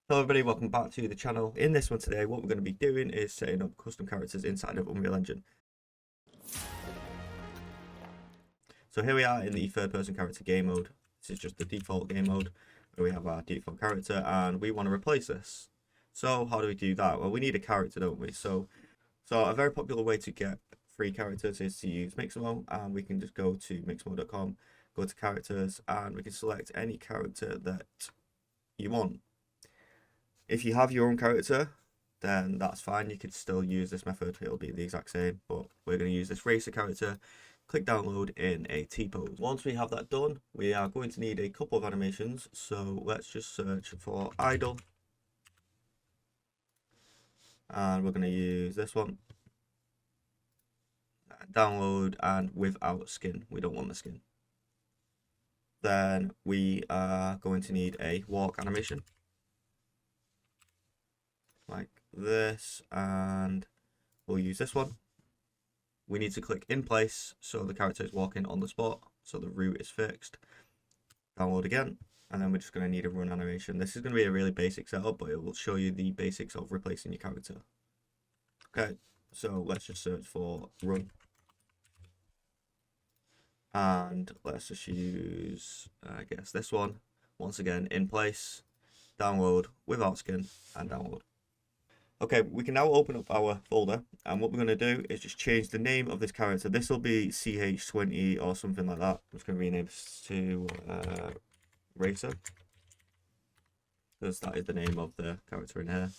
Hello everybody, welcome back to the channel. In this one today, what we're going to be doing is setting up custom characters inside of Unreal Engine. So here we are in the third person character game mode. This is just the default game mode where we have our default character and we want to replace this. So how do we do that? Well, we need a character, don't we? So a very popular way to get free characters is to use Mixamo, and we can just go to mixamo.com, go to characters, and we can select any character that you want. If you have your own character, then that's fine. You could still use this method. It'll be the exact same, but we're going to use this racer character. Click download in a T-pose. Once we have that done, we are going to need a couple of animations. So let's just search for idle. And we're going to use this one. Download and without skin. We don't want the skin. Then we are going to need a walk animation. Like this, and we'll use this one. We need to click in place so the character is walking on the spot, so the route is fixed. Download again, and then we're just going to need a run animation. This is going to be a really basic setup, but it will show you the basics of replacing your character. Okay, so let's just search for run, and let's just use I guess this one. Once again, in place, download without skin, and download. Okay, we can now open up our folder, and what we're going to do is just change the name of this character. This will be CH20 or something like that. I'm just going to rename this to Racer, because that is the name of the character in here.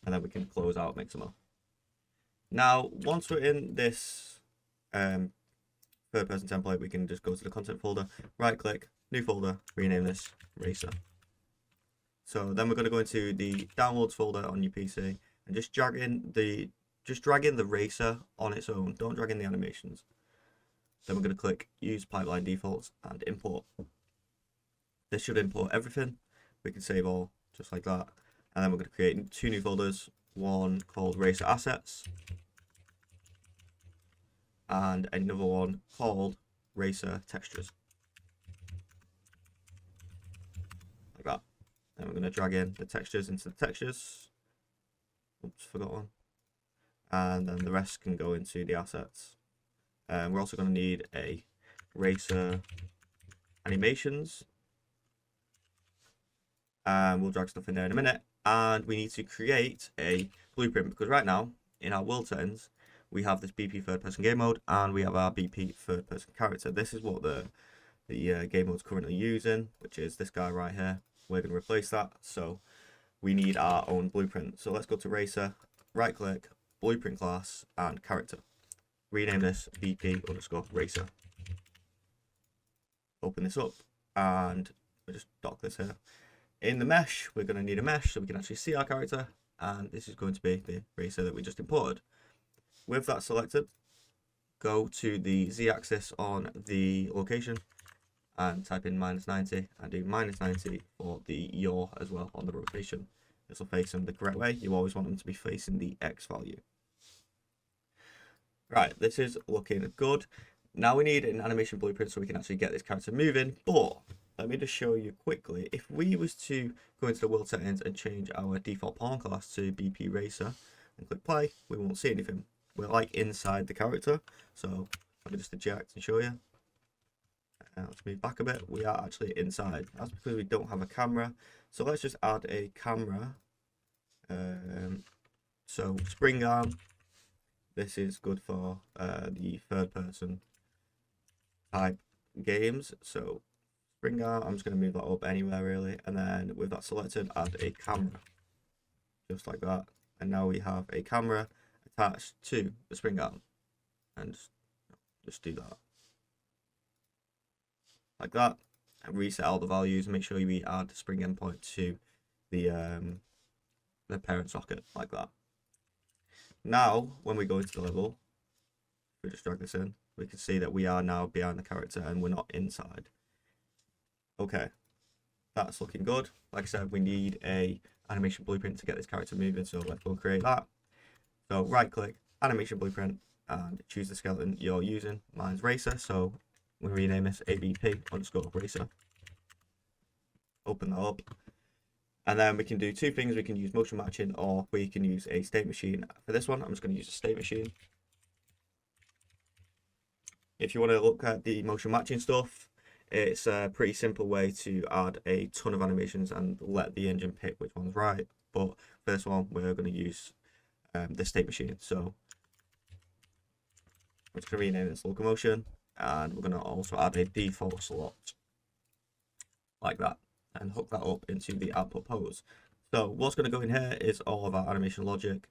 And then we can close out Mixamo. Now, once we're in this third person template, we can just go to the content folder, right click, new folder, rename this Racer. So then we're going to go into the downloads folder on your PC. And just drag in the racer on its own. Don't drag in the animations. Then we're going to click use pipeline defaults and import. This should import everything. We can save all just like that. And then we're going to create two new folders. One called racer assets, and another one called racer textures. Like that. And we're going to drag in the textures into the textures. Oops, forgot one. And then the rest can go into the assets. We're also going to need a racer animations. We'll drag stuff in there in a minute. And we need to create a blueprint, because right now in our world settings we have this BP third person game mode and we have our BP third person character. This is what the game mode is currently using, which is this guy right here. We're going to replace that. So we need our own blueprint. So let's go to racer, right click, blueprint class, and character. Rename this BP_racer. Open this up, and we'll just dock this here. In the mesh, we're going to need a mesh so we can actually see our character, and this is going to be the racer that we just imported. With that selected, go to the Z-axis on the location, and type in -90 and do -90 for the yaw as well on the rotation. This will face them the correct way. You always want them to be facing the X value. Right, this is looking good. Now we need an animation blueprint so we can actually get this character moving, but let me just show you quickly. If we was to go into the world settings and change our default pawn class to BP Racer and click play, we won't see anything. We're like inside the character, so let me just eject and show you. Let's move back a bit. We are actually inside. That's because we don't have a camera. So let's just add a camera. So spring arm. This is good for the third person type games. So spring arm, I'm just going to move that up anywhere really. And then with that selected, add a camera. Just like that. And now we have a camera attached to the spring arm. And just do that. Like that, and reset all the values. Make sure we add the spring endpoint to the parent socket like that. Now, when we go into the level, we just drag this in. We can see that we are now behind the character and we're not inside. Okay, that's looking good. Like I said, we need a animation blueprint to get this character moving. So let's go create that. So right click, animation blueprint, and choose the skeleton you're using. Mine's racer, so we rename this ABP_racer. Open that up. And then we can do two things. We can use motion matching, or we can use a state machine. For this one, I'm just going to use a state machine. If you want to look at the motion matching stuff, it's a pretty simple way to add a ton of animations and let the engine pick which one's right. But for this one, we're going to use the state machine. So I'm just going to rename this locomotion, and we're going to also add a default slot like that and hook that up into the output pose. So what's going to go in here is all of our animation logic,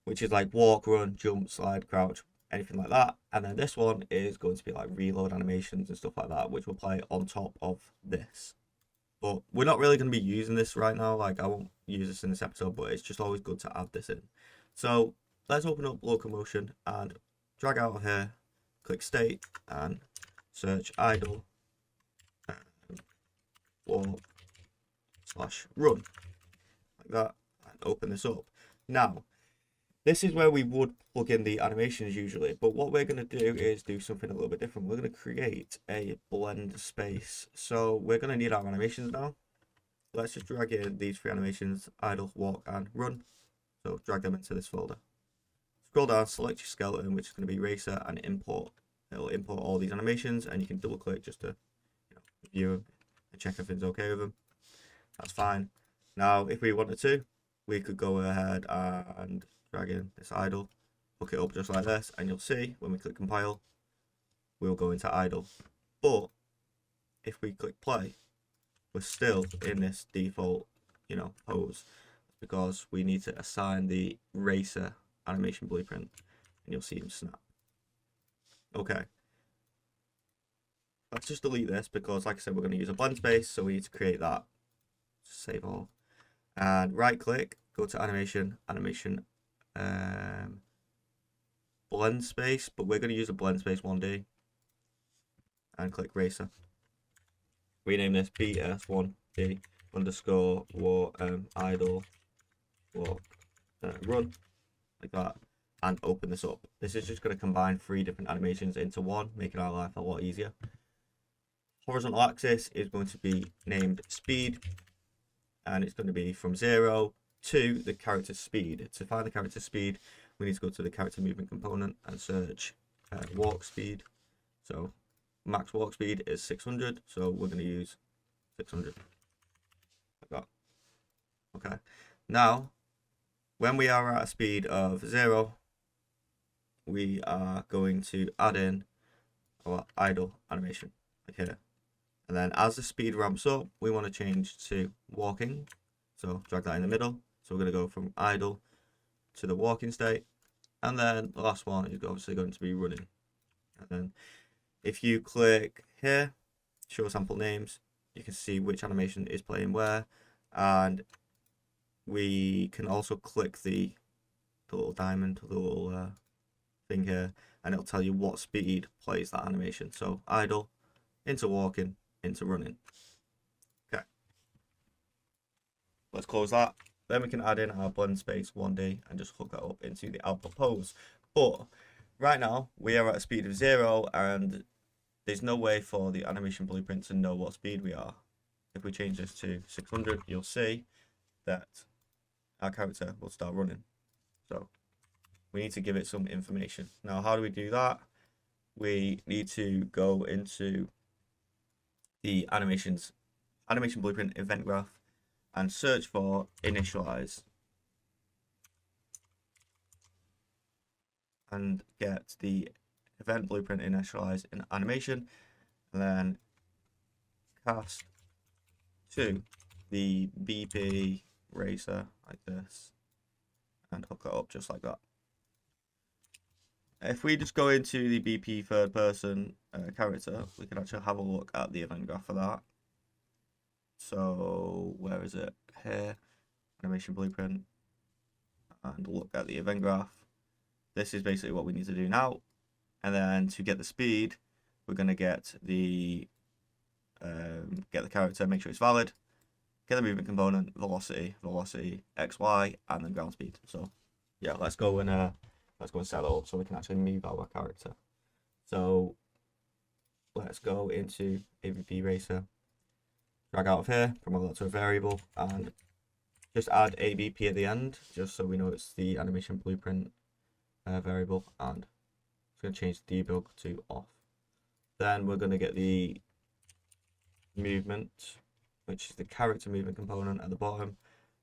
which is like walk, run, jump, slide, crouch, anything like that. And then this one is going to be like reload animations and stuff like that, which will play on top of this. But we're not really going to be using this right now. Like, I won't use this in this episode, but it's just always good to add this in. So let's open up locomotion and drag out of here, click state and search idle walk / run like that, and open this up. Now this is where we would plug in the animations usually, but what we're going to do is do something a little bit different. We're going to create a blend space. So we're going to need our animations now. Let's just drag in these three animations: idle, walk, and run. So drag them into this folder. Scroll down, select your skeleton, which is going to be racer, and import. It'll import all these animations, and you can double click just to view them and check everything's okay with them. That's fine. Now if we wanted to, we could go ahead and drag in this idle, hook it up just like this, and you'll see when we click compile, we'll go into idle. But if we click play, we're still in this default, pose, because we need to assign the racer animation blueprint, and you'll see him snap. Okay. Let's just delete this because, like I said, we're going to use a blend space, so we need to create that. Save all, and right click, go to animation, blend space, but we're going to use a blend space 1D, and click racer. Rename this BS1D underscore idle walk run like that, and open this up. This is just going to combine three different animations into one, making our life a lot easier. Horizontal axis is going to be named speed, and it's going to be from 0 to the character speed. To find the character speed, we need to go to the character movement component and search walk speed. So max walk speed is 600, so we're going to use 600 like that. Okay, now when we are at a speed of 0, we are going to add in our idle animation like here. And then as the speed ramps up, we want to change to walking. So drag that in the middle. So we're going to go from idle to the walking state. And then the last one is obviously going to be running. And then if you click here, show sample names, you can see which animation is playing where. And we can also click the little diamond, the little thing here, and it'll tell you what speed plays that animation. So idle, into walking, into running. Okay, let's close that. Then we can add in our blend space 1D and just hook that up into the output pose. But right now we are at a speed of 0, and there's no way for the animation blueprint to know what speed we are. If we change this to 600, you'll see that our character will start running. So we need to give it some information. Now, how do we do that? We need to go into the animation blueprint event graph and search for initialize, and get the event blueprint initialize in animation, and then cast to the BP racer like this, and hook it up just like that. If we just go into the BP third person character, we can actually have a look at the event graph for that. So where is it? Here, animation blueprint, and look at the event graph. This is basically what we need to do now. And then to get the speed, we're going to get the character, make sure it's valid, get the movement component, velocity, XY, and then ground speed. So yeah, let's go and set it up so we can actually move our character. So let's go into AVP Racer, drag out of here, promote that to a variable, and just add ABP at the end, just so we know it's the animation blueprint variable, and it's going to change the debug to off. Then we're going to get the movement, which is the character movement component at the bottom,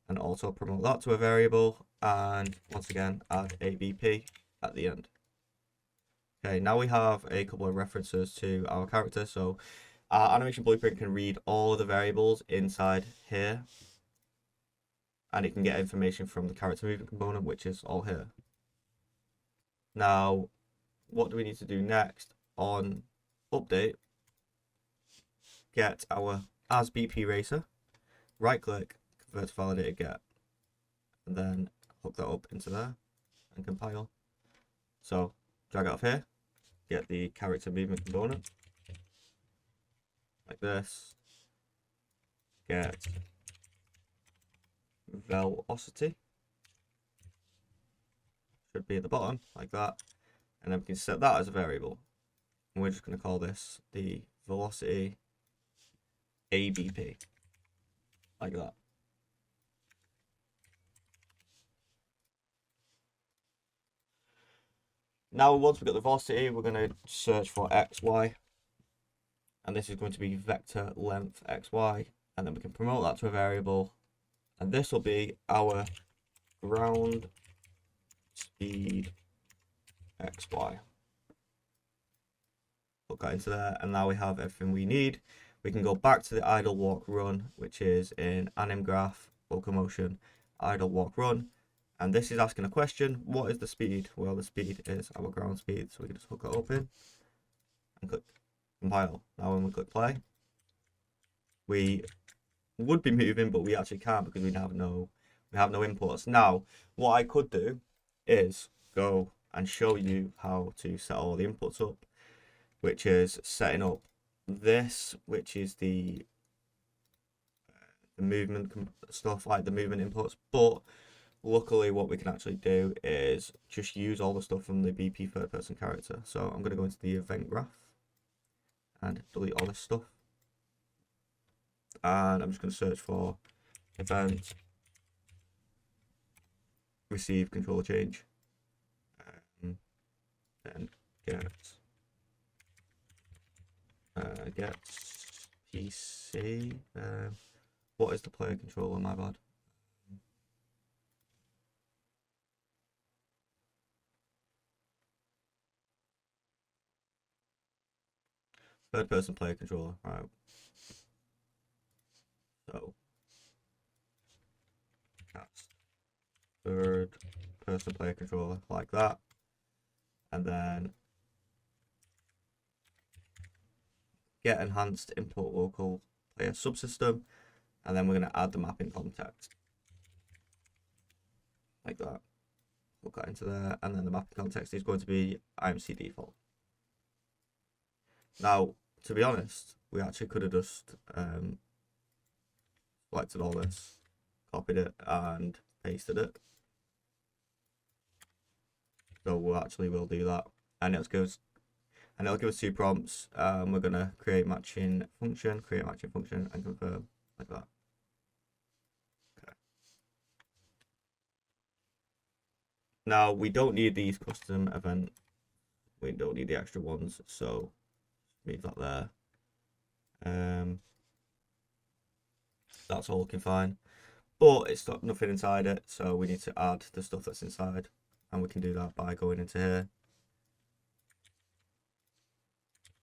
and also promote that to a variable, and once again add ABP at the end. Okay, now we have a couple of references to our character. So our animation blueprint can read all of the variables inside here, and it can get information from the character movement component, which is all here. Now, what do we need to do next? On update, get our as BP racer, right click, convert to validated get, and then hook that up into there and compile. So drag out of here, get the character movement component like this, get velocity, should be at the bottom like that, and then we can set that as a variable, and we're just going to call this the velocity ABP like that. Now once we've got the velocity, we're going to search for XY, and this is going to be vector length XY, and then we can promote that to a variable, and this will be our ground speed XY. Put that into there, and now we have everything we need. We can go back to the idle walk run, which is in anim graph, locomotion, idle walk run, and this is asking a question: what is the speed? Well, the speed is our ground speed, so we can just hook it up in and click compile. Now when we click play, we would be moving, but we actually can't because we have no inputs. Now what I could do is go and show you how to set all the inputs up, which is setting up this, which is the movement stuff, like the movement inputs. But luckily what we can actually do is just use all the stuff from the BP third person character. So I'm going to go into the event graph and delete all this stuff, and I'm just going to search for event receive controller change, then get PC. What is the player controller? My bad. Third person player controller. Right. So cast third person player controller like that, and then get enhanced input local player subsystem, and then we're going to add the mapping context like that. We'll get into there, and then the mapping context is going to be IMC default. Now, to be honest, we actually could have just selected all this, copied it, and pasted it. So we'll do that, and it'll give us two prompts. We're gonna create matching function, and confirm like that. Okay. Now we don't need these custom event. We don't need the extra ones, so leave that there. That's all looking fine, but it's got nothing inside it, so we need to add the stuff that's inside, and we can do that by going into here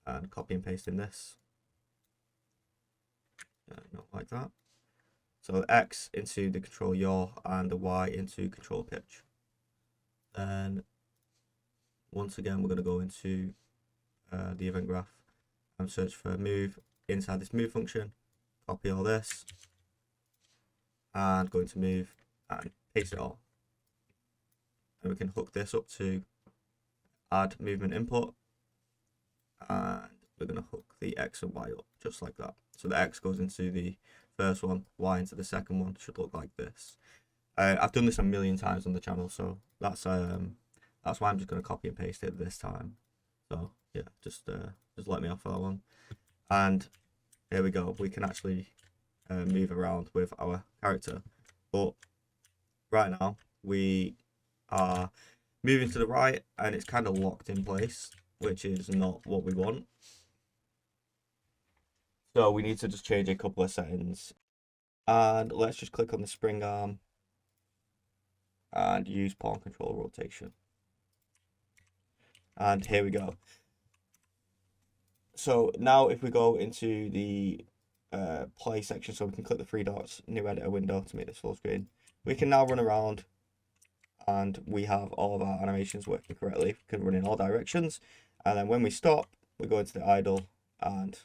and copy and pasting this, not like that. So the X into the control yaw and the Y into control pitch. Then once again we're going to go into the event graph and search for move inside this move function, copy all this, and go into move and paste it all. And we can hook this up to add movement input, and we're going to hook the X and Y up just like that. So the X goes into the first one, Y into the second one. Should look like this. I've done this a million times on the channel, so that's why I'm just going to copy and paste it this time. So yeah, just let me off for that one. And here we go. We can actually move around with our character. But right now we are moving to the right and it's kind of locked in place, which is not what we want. So we need to just change a couple of settings. And let's just click on the spring arm and use pawn control rotation. And here we go. So now if we go into the play section, so we can click the three dots, new editor window to make this full screen. We can now run around and we have all of our animations working correctly. We can run in all directions. And then when we stop, we go into the idle and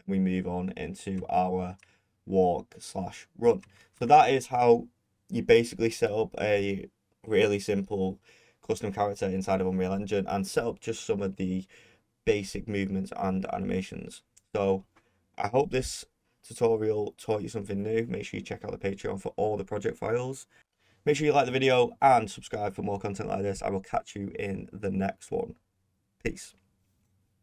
we move on into our walk/run. So that is how you basically set up a really simple custom character inside of Unreal Engine and set up just some of the basic movements and animations. So I hope this tutorial taught you something new. Make sure you check out the Patreon for all the project files. Make sure you like the video and subscribe for more content like this. I will catch you in the next one. Peace.